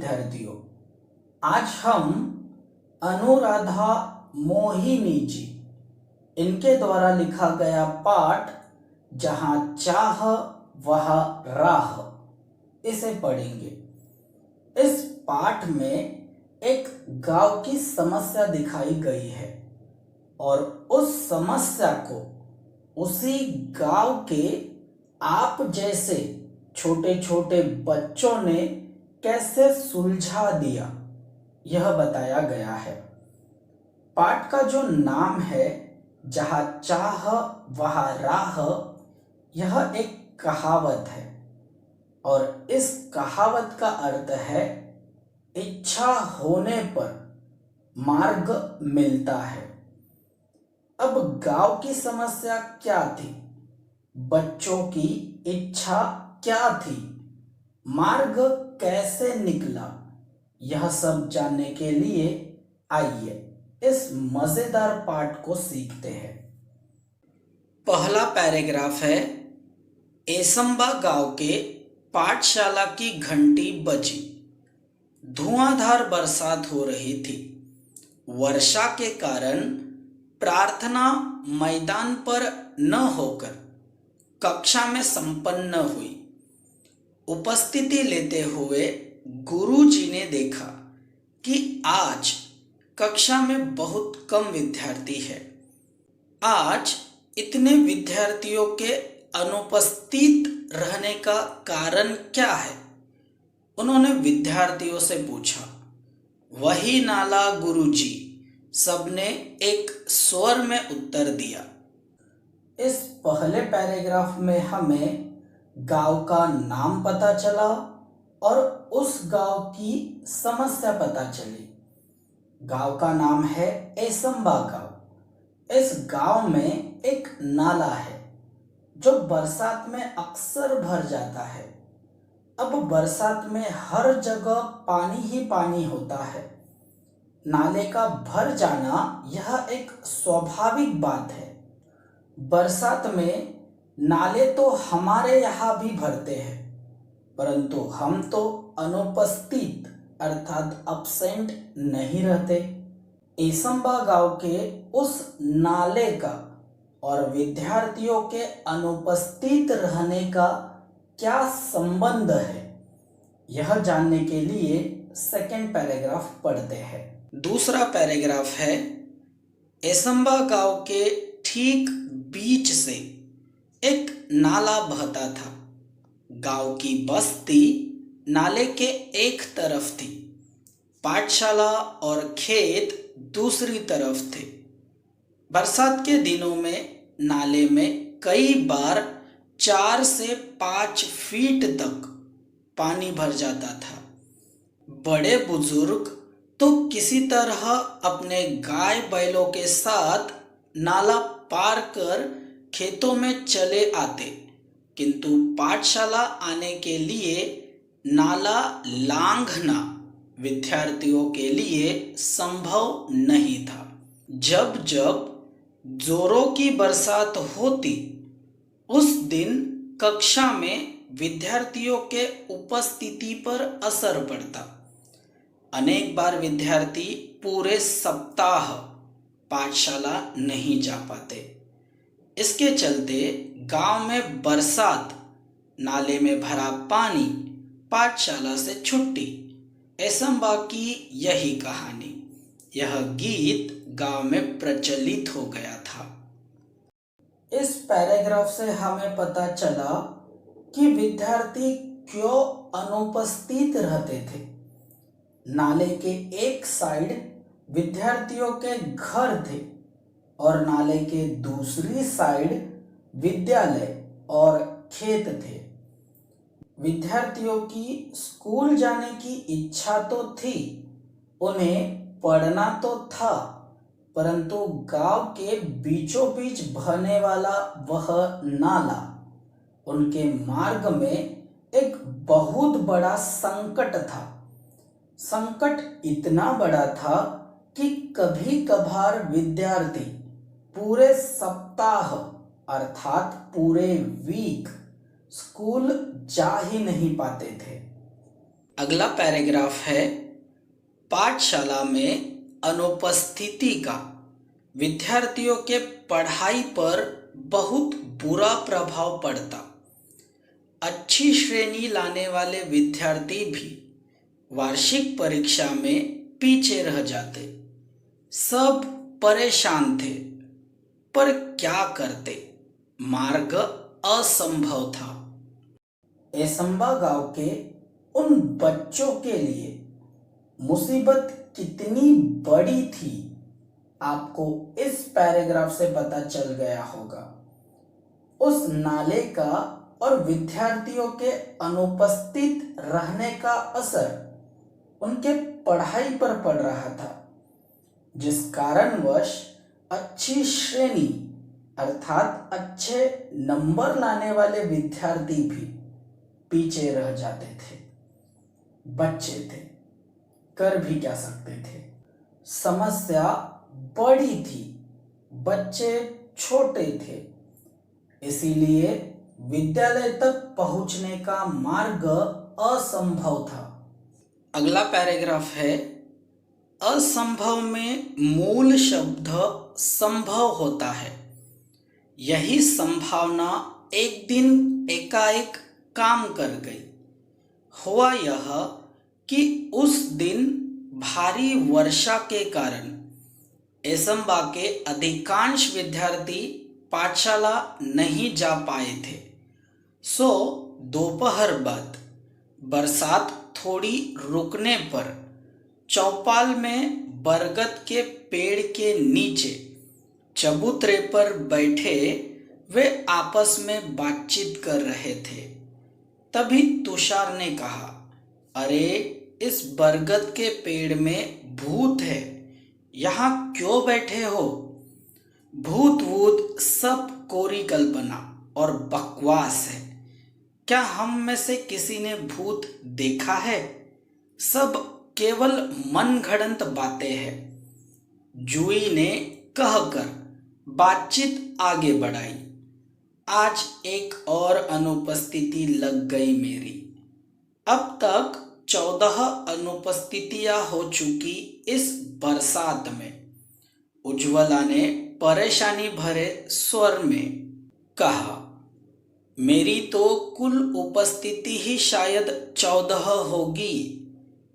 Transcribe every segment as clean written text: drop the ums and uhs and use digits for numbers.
विद्यार्थियों, आज हम अनुराधा मोहिनी जी इनके द्वारा लिखा गया पाठ जहाँ चाह वहाँ राह इसे पढ़ेंगे। इस पाठ में एक गांव की समस्या दिखाई गई है और उस समस्या को उसी गांव के आप जैसे छोटे छोटे बच्चों ने कैसे सुलझा दिया यह बताया गया है। पाठ का जो नाम है जहाँ चाह वहाँ राह, यह एक कहावत है और इस कहावत का अर्थ है इच्छा होने पर मार्ग मिलता है। अब गांव की समस्या क्या थी, बच्चों की इच्छा क्या थी, मार्ग कैसे निकला, यह सब जानने के लिए आइए इस मजेदार पाठ को सीखते हैं। पहला पैराग्राफ है, एसंबा गांव के पाठशाला की घंटी बजी। धुआंधार बरसात हो रही थी। वर्षा के कारण प्रार्थना मैदान पर न होकर कक्षा में संपन्न हुई। उपस्थिति लेते हुए गुरुजी ने देखा कि आज कक्षा में बहुत कम विद्यार्थी है। आज इतने विद्यार्थियों के अनुपस्थित रहने का कारण क्या है? उन्होंने विद्यार्थियों से पूछा। वही नाला गुरुजी, सबने एक स्वर में उत्तर दिया। इस पहले पैराग्राफ में हमें गांव का नाम पता चला और उस गांव की समस्या पता चली। गांव का नाम है एसंबा गांव। इस गांव में एक नाला है जो बरसात में अक्सर भर जाता है। अब बरसात में हर जगह पानी ही पानी होता है। नाले का भर जाना यह एक स्वाभाविक बात है। बरसात में नाले तो हमारे यहाँ भी भरते हैं, परंतु हम तो अनुपस्थित अर्थात अब्सेंट नहीं रहते। एसंबा गांव के उस नाले का और विद्यार्थियों के अनुपस्थित रहने का क्या संबंध है, यह जानने के लिए सेकंड पैराग्राफ पढ़ते हैं। दूसरा पैराग्राफ है, एसंबा गांव के ठीक बीच से एक नाला बहता था। गांव की बस्ती नाले के एक तरफ थी, पाठशाला और खेत दूसरी तरफ थे। बरसात के दिनों में नाले में कई बार 4 से 5 फीट तक पानी भर जाता था। बड़े बुजुर्ग तो किसी तरह अपने गाय बैलों के साथ नाला पार कर खेतों में चले आते, किंतु पाठशाला आने के लिए नाला लांघना विद्यार्थियों के लिए संभव नहीं था। जब जब जोरों की बरसात होती, उस दिन कक्षा में विद्यार्थियों के उपस्थिति पर असर पड़ता। अनेक बार विद्यार्थी पूरे सप्ताह पाठशाला नहीं जा पाते। इसके चलते गांव में बरसात, नाले में भरा पानी, पाठशाला से छुट्टी, एसंबा की यही कहानी, यह गीत गांव में प्रचलित हो गया था। इस पैराग्राफ से हमें पता चला कि विद्यार्थी क्यों अनुपस्थित रहते थे। नाले के एक साइड विद्यार्थियों के घर थे और नाले के दूसरी साइड विद्यालय और खेत थे। विद्यार्थियों की स्कूल जाने की इच्छा तो थी, उन्हें पढ़ना तो था, परंतु गांव के बीचों बीच बहने वाला वह नाला उनके मार्ग में एक बहुत बड़ा संकट था। संकट इतना बड़ा था कि कभी कभार विद्यार्थी पूरे सप्ताह अर्थात पूरे वीक स्कूल जा ही नहीं पाते थे। अगला पैराग्राफ है, पाठशाला में अनुपस्थिति का विद्यार्थियों के पढ़ाई पर बहुत बुरा प्रभाव पड़ता। अच्छी श्रेणी लाने वाले विद्यार्थी भी वार्षिक परीक्षा में पीछे रह जाते। सब परेशान थे, पर क्या करते, मार्ग असंभव था। एसंबा गांव के उन बच्चों के लिए मुसीबत कितनी बड़ी थी, आपको इस पैराग्राफ से पता चल गया होगा। उस नाले का और विद्यार्थियों के अनुपस्थित रहने का असर उनके पढ़ाई पर पड़ रहा था, जिस कारणवश अच्छी श्रेणी अर्थात अच्छे नंबर लाने वाले विद्यार्थी भी पीछे रह जाते थे। बच्चे थे, कर भी क्या सकते थे। समस्या बड़ी थी, बच्चे छोटे थे, इसीलिए विद्यालय तक पहुंचने का मार्ग असंभव था। अगला पैराग्राफ है, असंभव में मूल शब्द संभव होता है। यही संभावना एक दिन एकाएक काम कर गई। हुआ यह कि उस दिन भारी वर्षा के कारण एसंबा के अधिकांश विद्यार्थी पाठशाला नहीं जा पाए थे। सो दोपहर बाद बरसात थोड़ी रुकने पर चौपाल में बरगद के पेड़ के नीचे चबूतरे पर बैठे वे आपस में बातचीत कर रहे थे। तभी तुषार ने कहा, अरे इस बरगद के पेड़ में भूत है, यहाँ क्यों बैठे हो? भूत वूत सब कोरी कल्पना और बकवास है। क्या हम में से किसी ने भूत देखा है? सब केवल मनगढ़ंत बातें हैं। जूही ने कहकर बातचीत आगे बढ़ाई। आज एक और अनुपस्थिति लग गई मेरी। अब तक 14 अनुपस्थितियां हो चुकी इस बरसात में। उज्ज्वला ने परेशानी भरे स्वर में कहा, मेरी तो कुल उपस्थिति ही शायद 14 होगी।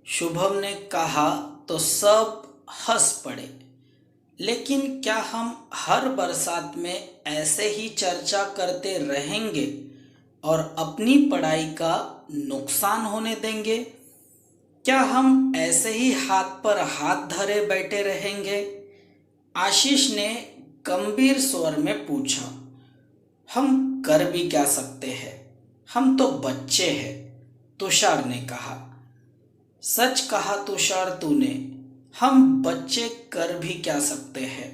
शुभम ने कहा तो सब हंस पड़े। लेकिन क्या हम हर बरसात में ऐसे ही चर्चा करते रहेंगे और अपनी पढ़ाई का नुकसान होने देंगे? क्या हम ऐसे ही हाथ पर हाथ धरे बैठे रहेंगे? आशीष ने गंभीर स्वर में पूछा। हम कर भी क्या सकते हैं, हम तो बच्चे हैं, तुषार ने कहा। सच कहा तुषार तूने, हम बच्चे कर भी क्या सकते हैं,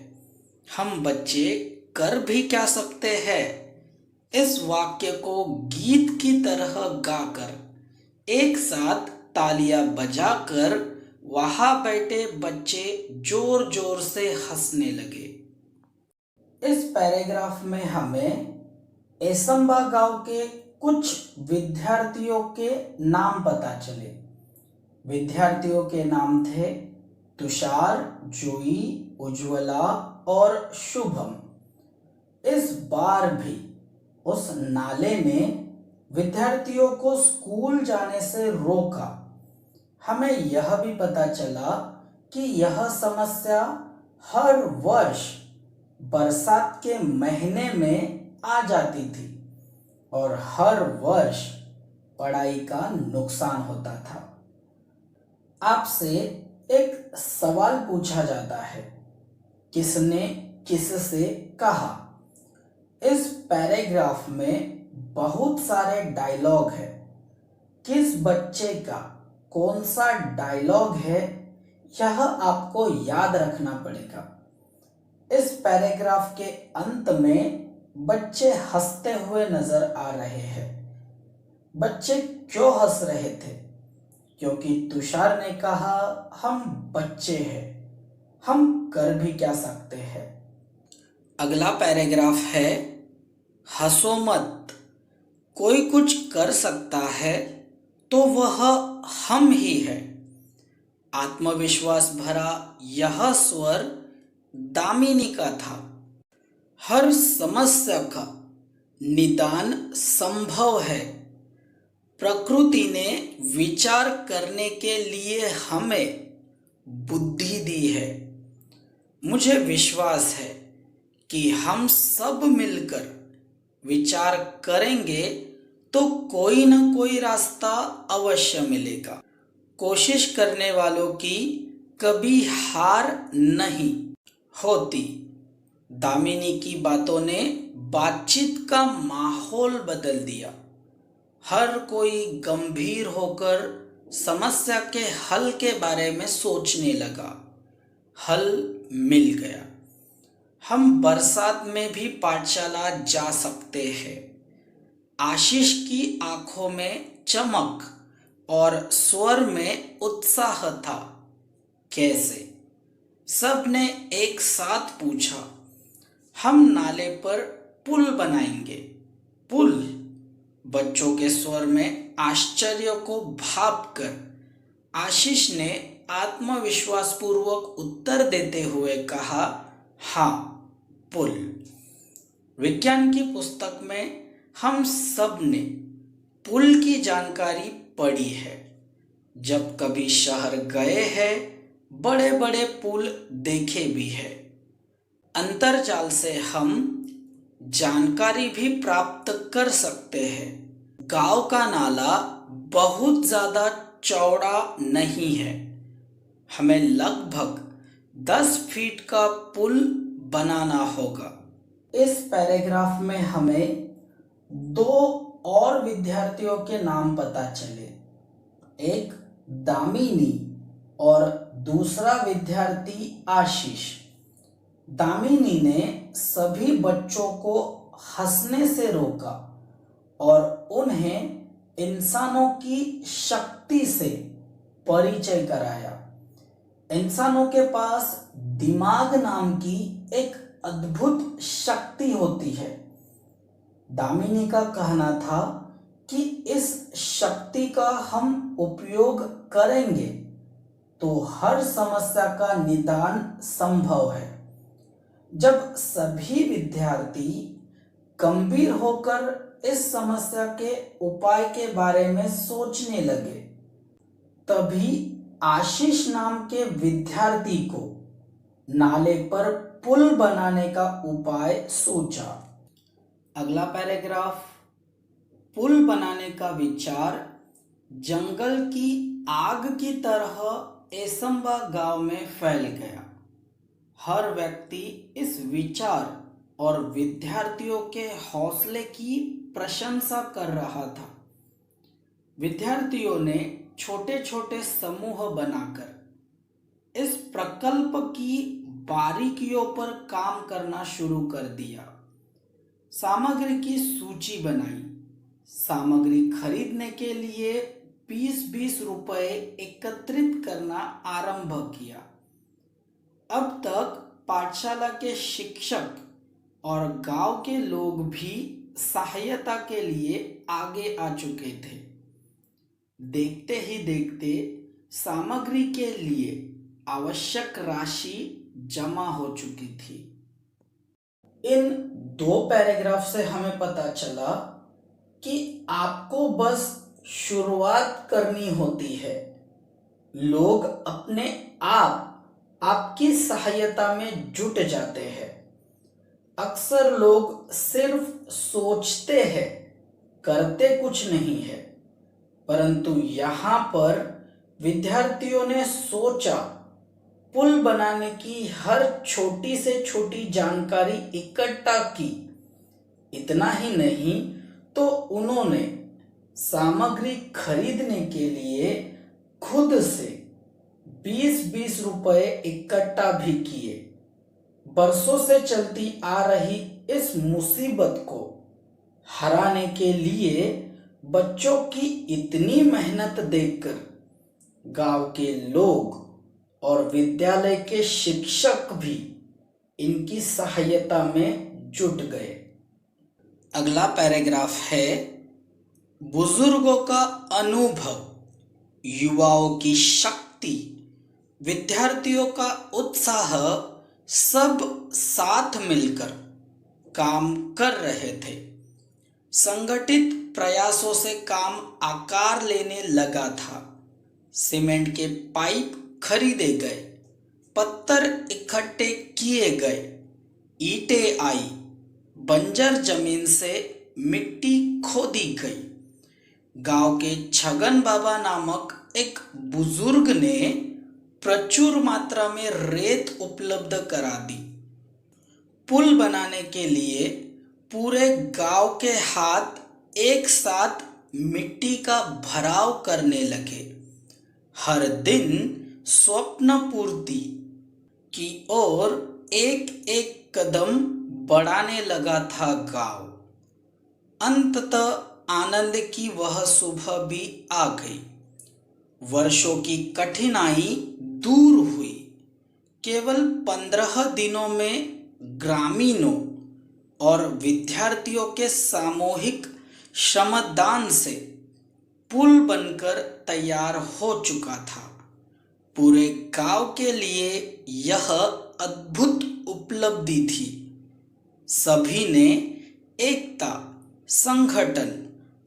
हम बच्चे कर भी क्या सकते हैं। इस वाक्य को गीत की तरह गाकर एक साथ तालियां बजाकर वहां बैठे बच्चे जोर जोर से हंसने लगे। इस पैराग्राफ में हमें एसंबा गांव के कुछ विद्यार्थियों के नाम पता चले। विद्यार्थियों के नाम थे तुषार, जूही, उज्ज्वला और शुभम। इस बार भी उस नाले ने विद्यार्थियों को स्कूल जाने से रोका। हमें यह भी पता चला कि यह समस्या हर वर्ष बरसात के महीने में आ जाती थी और हर वर्ष पढ़ाई का नुकसान होता था। आपसे एक सवाल पूछा जाता है, किसने किससे कहा? इस पैराग्राफ में बहुत सारे डायलॉग है। किस बच्चे का कौन सा डायलॉग है, यह आपको याद रखना पड़ेगा। इस पैराग्राफ के अंत में बच्चे हंसते हुए नजर आ रहे हैं। बच्चे क्यों हंस रहे थे? क्योंकि तुषार ने कहा, हम बच्चे हैं, हम कर भी क्या सकते हैं। अगला पैराग्राफ है, हंसो मत, कोई कुछ कर सकता है तो वह हम ही है। आत्मविश्वास भरा यह स्वर दामिनी का था। हर समस्या का निदान संभव है। प्रकृति ने विचार करने के लिए हमें बुद्धि दी है। मुझे विश्वास है कि हम सब मिलकर विचार करेंगे तो कोई न कोई रास्ता अवश्य मिलेगा। कोशिश करने वालों की कभी हार नहीं होती। दामिनी की बातों ने बातचीत का माहौल बदल दिया। हर कोई गंभीर होकर समस्या के हल के बारे में सोचने लगा। हल मिल गया। हम बरसात में भी पाठशाला जा सकते हैं। आशीष की आंखों में चमक और स्वर में उत्साह था। कैसे? सबने एक साथ पूछा। हम नाले पर पुल बनाएंगे। पुल? बच्चों के स्वर में आश्चर्य को भांपकर आशीष ने आत्मविश्वास पूर्वक उत्तर देते हुए कहा, हाँ, पुल। विज्ञान की पुस्तक में हम सब ने पुल की जानकारी पढ़ी है। जब कभी शहर गए हैं, बड़े बड़े पुल देखे भी है। अंतर्जाल से हम जानकारी भी प्राप्त कर सकते हैं। गांव का नाला बहुत ज़्यादा चौड़ा नहीं है। हमें लगभग 10 फीट का पुल बनाना होगा। इस पैराग्राफ में हमें 2 और विद्यार्थियों के नाम पता चले। एक दामिनी और दूसरा विद्यार्थी आशीष। दामिनी ने सभी बच्चों को हंसने से रोका और उन्हें इंसानों की शक्ति से परिचय कराया। इंसानों के पास दिमाग नाम की एक अद्भुत शक्ति होती है। दामिनी का कहना था कि इस शक्ति का हम उपयोग करेंगे तो हर समस्या का निदान संभव है। जब सभी विद्यार्थी गंभीर होकर इस समस्या के उपाय के बारे में सोचने लगे, तभी आशीष नाम के विद्यार्थी को नाले पर पुल बनाने का उपाय सूझा। अगला पैराग्राफ। पुल बनाने का विचार जंगल की आग की तरह एसंबा गांव में फैल गया। हर व्यक्ति इस विचार और विद्यार्थियों के हौसले की प्रशंसा कर रहा था। विद्यार्थियों ने छोटे छोटे समूह बनाकर इस प्रकल्प की बारीकियों पर काम करना शुरू कर दिया। सामग्री की सूची बनाई। सामग्री खरीदने के लिए 20-20 रुपए एकत्रित करना आरंभ किया। अब तक पाठशाला के शिक्षक और गांव के लोग भी सहायता के लिए आगे आ चुके थे। देखते ही देखते सामग्री के लिए आवश्यक राशि जमा हो चुकी थी। इन 2 पैराग्राफ से हमें पता चला कि आपको बस शुरुआत करनी होती है। लोग अपने आप आपकी सहायता में जुट जाते हैं। अक्सर लोग सिर्फ सोचते हैं, करते कुछ नहीं है। परंतु यहाँ पर विद्यार्थियों ने सोचा, पुल बनाने की हर छोटी से छोटी जानकारी इकट्ठा की। इतना ही नहीं तो उन्होंने सामग्री खरीदने के लिए खुद से 20-20 रुपए इकट्ठा भी किए। बरसों से चलती आ रही इस मुसीबत को हराने के लिए बच्चों की इतनी मेहनत देखकर गांव के लोग और विद्यालय के शिक्षक भी इनकी सहायता में जुट गए। अगला पैराग्राफ है बुजुर्गों का अनुभव। युवाओं की शक्ति, विद्यार्थियों का उत्साह, सब साथ मिलकर काम कर रहे थे। संगठित प्रयासों से काम आकार लेने लगा था। सीमेंट के पाइप खरीदे गए, पत्थर इकट्ठे किए गए, ईंटें आई, बंजर जमीन से मिट्टी खोदी गई। गांव के छगन बाबा नामक एक बुजुर्ग ने प्रचुर मात्रा में रेत उपलब्ध करा दी। पुल बनाने के लिए पूरे गांव के हाथ एक साथ मिट्टी का भराव करने लगे। हर दिन स्वप्न पूर्ति की ओर एक एक कदम बढ़ाने लगा था गांव। अंततः आनंद की वह सुबह भी आ गई। वर्षों की कठिनाई दूर हुई। केवल 15 दिनों में ग्रामीणों और विद्यार्थियों के सामूहिक श्रमदान से पुल बनकर तैयार हो चुका था। पूरे गांव के लिए यह अद्भुत उपलब्धि थी। सभी ने एकता, संगठन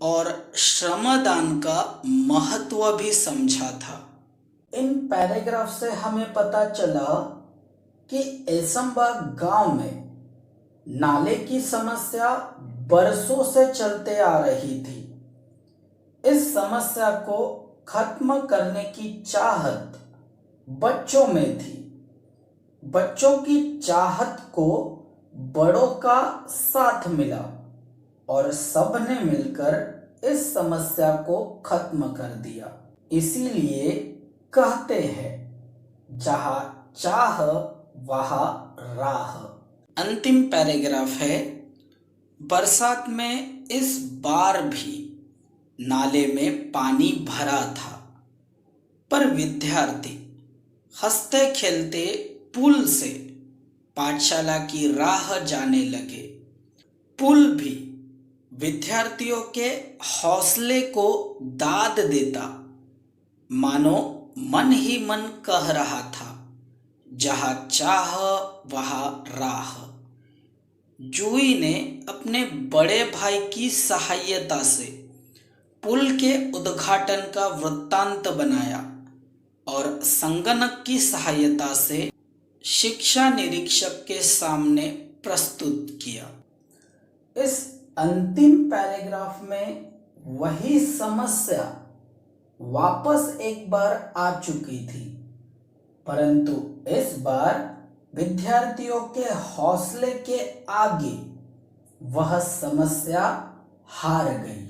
और श्रमदान का महत्व भी समझा था। इन पैराग्राफ से हमें पता चला कि ऐसमबाग गांव में नाले की समस्या बरसों से चलते आ रही थी। इस समस्या को खत्म करने की चाहत बच्चों में थी। बच्चों की चाहत को बड़ों का साथ मिला और सबने मिलकर इस समस्या को खत्म कर दिया। इसीलिए कहते हैं, जहां चाह वहां राह। अंतिम पैराग्राफ है, बरसात में इस बार भी नाले में पानी भरा था, पर विद्यार्थी हंसते खेलते पुल से पाठशाला की राह जाने लगे। पुल भी विद्यार्थियों के हौसले को दाद देता, मानो मन ही मन कह रहा था, जहां चाह वहां राह। जूही ने अपने बड़े भाई की सहायता से पुल के उद्घाटन का वृत्तांत बनाया और संगणक की सहायता से शिक्षा निरीक्षक के सामने प्रस्तुत किया। इस अंतिम पैराग्राफ में वही समस्या वापस एक बार आ चुकी थी, परंतु इस बार विद्यार्थियों के हौसले के आगे वह समस्या हार गई।